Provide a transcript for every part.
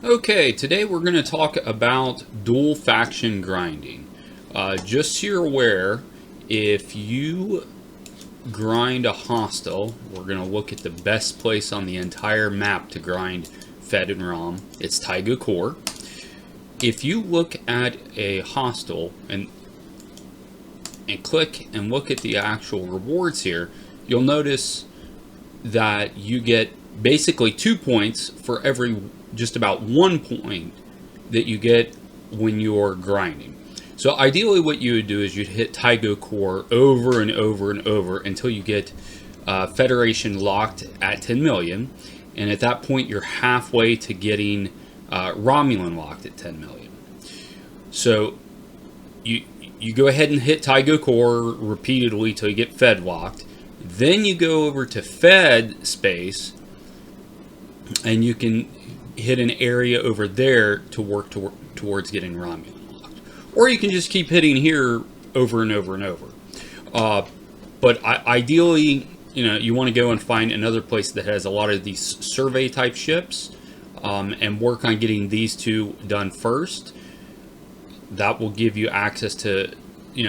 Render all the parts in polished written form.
Okay, today we're going to talk about dual faction grinding. Just so you're aware, if you grind a hostile, we're going to look at the best place on the entire map to grind Fed and Rom. It's Taiga Core. If you look at a hostile and click and look at the actual rewards here, you'll notice that you get basically 2 points for every just about 1 point that you get when you're grinding. So ideally what you would do is you'd hit Taiga Core over and over and over until you get Federation locked at 10 million, and at that point you're halfway to getting Romulan locked at 10 million. So you go ahead and hit Taiga Core repeatedly till you get Fed locked. Then you go over to Fed space and you can hit an area over there to work towards getting Romulan locked. Or you can just keep hitting here over and over and over. But ideally, you want to go and find another place that has a lot of these survey type ships and work on getting these two done first. That will give you access to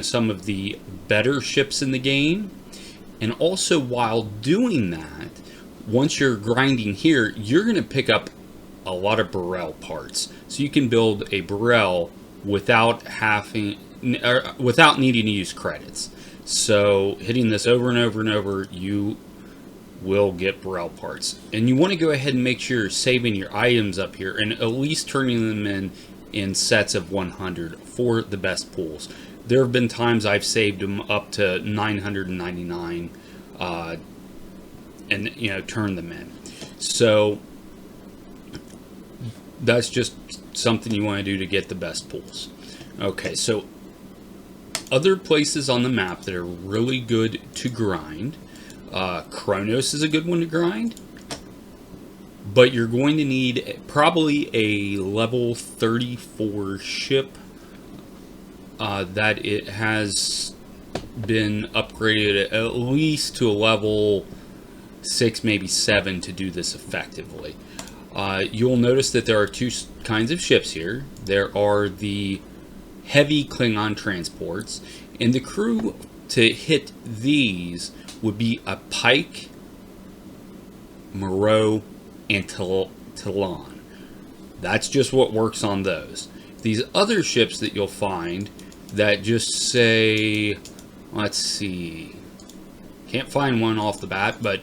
some of the better ships in the game. And also while doing that, once you're grinding here, you're going to pick up a lot of Burrell parts. So you can build a Burrell without needing to use credits. So hitting this over and over and over, you will get Burrell parts. And you want to go ahead and make sure you're saving your items up here and at least turning them in sets of 100 for the best pools. There have been times I've saved them up to 999 and turn them in. So that's just something you want to do to get the best pools. Okay, so other places on the map that are really good to grind. Kronos is a good one to grind, but you're going to need probably a level 34 ship that it has been upgraded at least to a level 6, maybe 7 to do this effectively. You'll notice that there are two kinds of ships here. There are the heavy Klingon transports, and the crew to hit these would be a Pike, Moreau, and Talon. That's just what works on those. These other ships that you'll find that just say, let's see, can't find one off the bat, but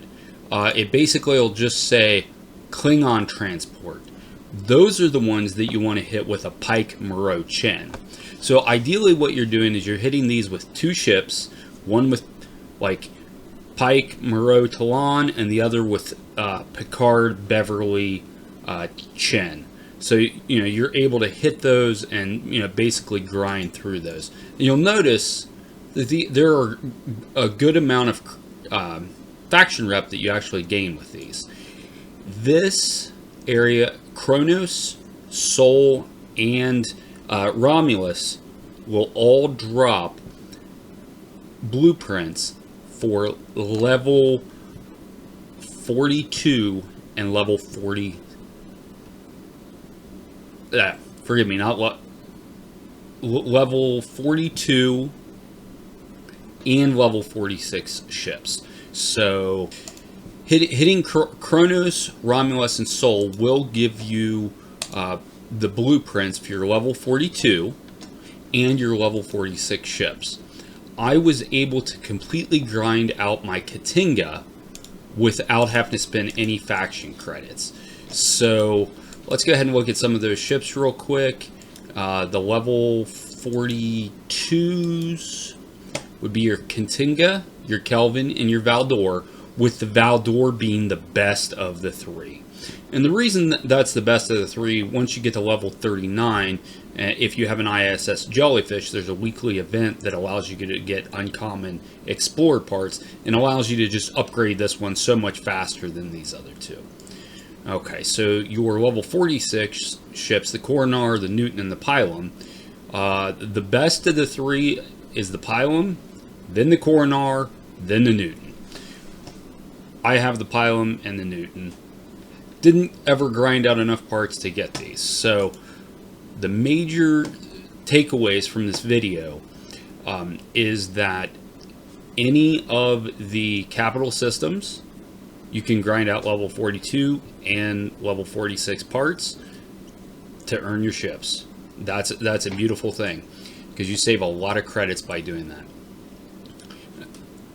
it basically will just say Klingon transport. Those are the ones that you want to hit with a Pike, Moreau, Chen. So ideally what you're doing is you're hitting these with two ships, one with like Pike, Moreau, Talon, and the other with Picard, Beverly, Chen. So you're able to hit those and basically grind through those. And you'll notice that there are a good amount of faction rep that you actually gain with these. This area, Kronos, Sol, and Romulus will all drop blueprints for level 42 and level 40. Forgive me, not level 42 and level 46 ships. So hitting Kronos, Romulus, and Sol will give you the blueprints for your level 42 and your level 46 ships. I was able to completely grind out my Katinga without having to spend any faction credits. So let's go ahead and look at some of those ships real quick. The level 42s would be your Katinga, your Kelvin, and your Valdor, with the Valdor being the best of the three. And the reason that's the best of the three, once you get to level 39, if you have an ISS Jellyfish, there's a weekly event that allows you to get uncommon Explorer parts and allows you to just upgrade this one so much faster than these other two. Okay, so your level 46 ships, the Coronar, the Newton, and the Pylon. The best of the three is the Pylon, then the Coronar, then the Newton. I have the Pylon and the Newton. didn't ever grind out enough parts to get these. So the major takeaways from this video is that any of the capital systems, you can grind out level 42 and level 46 parts to earn your ships. That's a beautiful thing, because you save a lot of credits by doing that.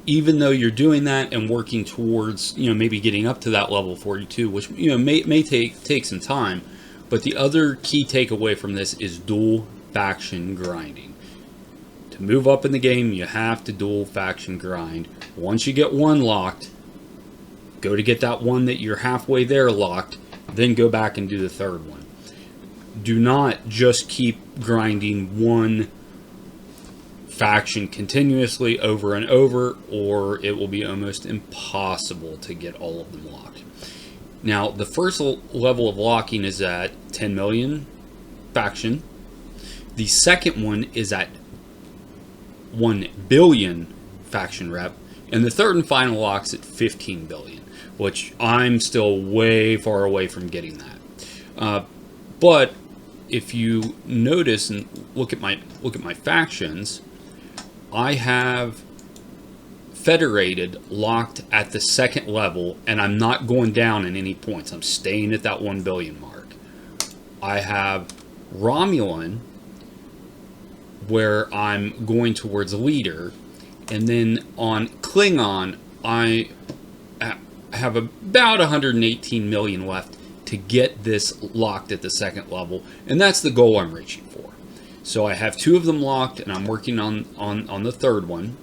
Even though you're doing that and working towards, maybe getting up to that level 42, which, may take some time, but the other key takeaway from this is dual faction grinding. To move up in the game, you have to dual faction grind. Once you get one locked, go to get that one that you're halfway there locked, then go back and do the third one. Do not just keep grinding one faction continuously over and over, or it will be almost impossible to get all of them locked. Now, the first level of locking is at 10 million faction. The second one is at 1 billion faction rep. And the third and final lock's at 15 billion, which I'm still way far away from getting that. But if you notice and look at my factions, I have Federated locked at the second level, and I'm not going down in any points. I'm staying at that 1 billion mark. I have Romulan, where I'm going towards leader, and then on Klingon, I have about 118 million left to get this locked at the second level, and that's the goal I'm reaching for. So I have 2 of them locked, and I'm working on the third one.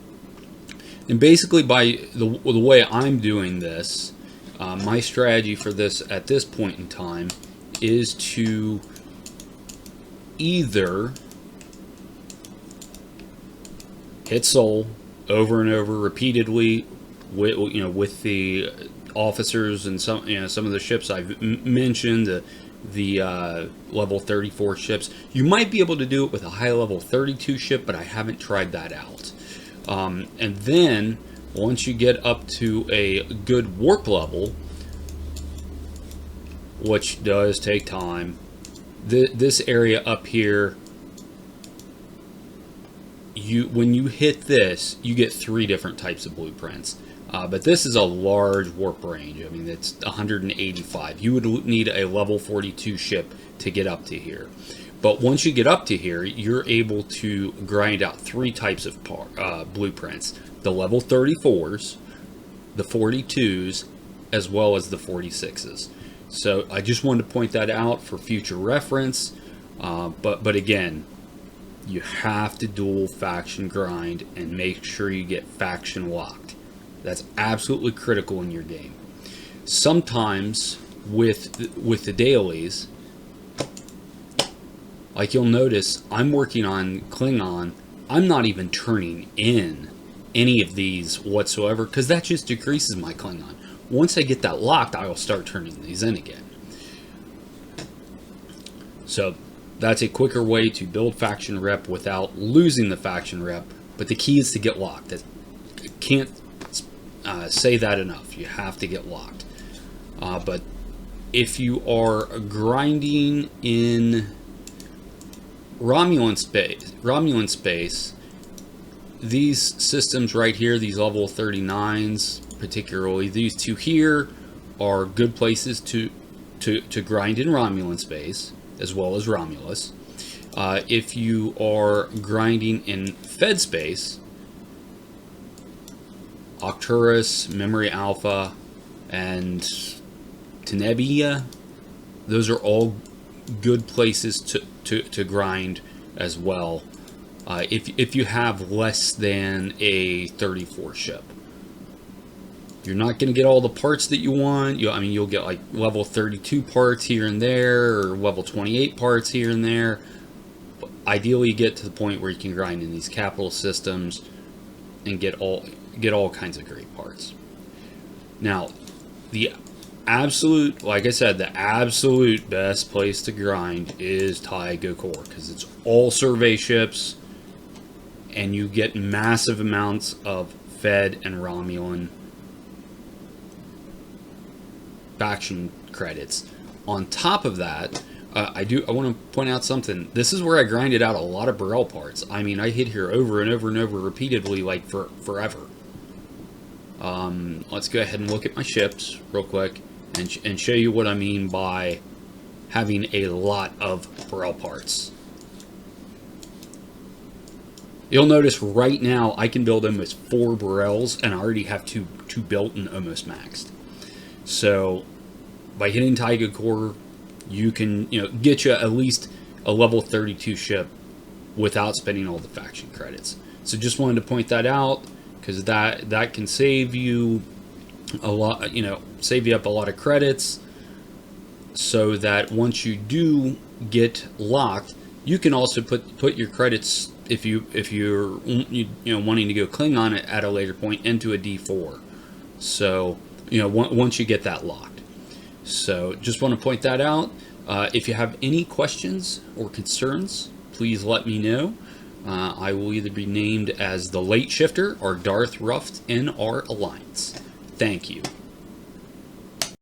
And basically, by the way I'm doing this, my strategy for this at this point in time is to either hit Sol over and over repeatedly with the officers and some of the ships I've mentioned, the level 34 ships. You might be able to do it with a high level 32 ship, but I haven't tried that out. And then once you get up to a good warp level, which does take time, this area up here, when you hit this, you get 3 different types of blueprints. But this is a large warp range. I mean, it's 185. You would need a level 42 ship to get up to here. But once you get up to here, you're able to grind out 3 types of blueprints. The level 34s, the 42s, as well as the 46s. So I just wanted to point that out for future reference. But again, you have to dual faction grind and make sure you get faction locked. That's absolutely critical in your game. Sometimes with the dailies, like you'll notice, I'm working on Klingon. I'm not even turning in any of these whatsoever, because that just decreases my Klingon. Once I get that locked, I will start turning these in again. So that's a quicker way to build faction rep without losing the faction rep. But the key is to get locked. I can't say that enough. You have to get locked. But if you are grinding in Romulan space, these systems right here, these level 39s, particularly these 2 here, are good places to grind in Romulan space, as well as Romulus. If you are grinding in Fed space, Arcturus, Memory Alpha, and Tenebia, those are all good places to grind as well. If you have less than a 34 ship, you're not going to get all the parts that you want. You'll get like level 32 parts here and there, or level 28 parts here and there. But ideally, you get to the point where you can grind in these capital systems and get all kinds of great parts. Now, the absolute, like I said, the absolute best place to grind is Taiga Core, because it's all survey ships, and you get massive amounts of Fed and Romulan faction credits. On top of that, I want to point out something. This is where I grinded out a lot of Burrell parts. I mean, I hit here over and over and over repeatedly, like for forever. Let's go ahead and look at my ships real quick and show you what I mean by having a lot of Burrell parts. You'll notice right now I can build almost 4 Burrells, and I already have two built and almost maxed. So by hitting Taiga Core, you can get you at least a level 32 ship without spending all the faction credits. So just wanted to point that out, because that can save you a lot, save you up a lot of credits, so that once you do get locked, you can also put your credits, if you're wanting to go Klingon at a later point, into a D4. So once you get that locked. So just want to point that out. If you have any questions or concerns, please let me know. I will either be named as the Late Shifter or Darth Ruft in our alliance. Thank you.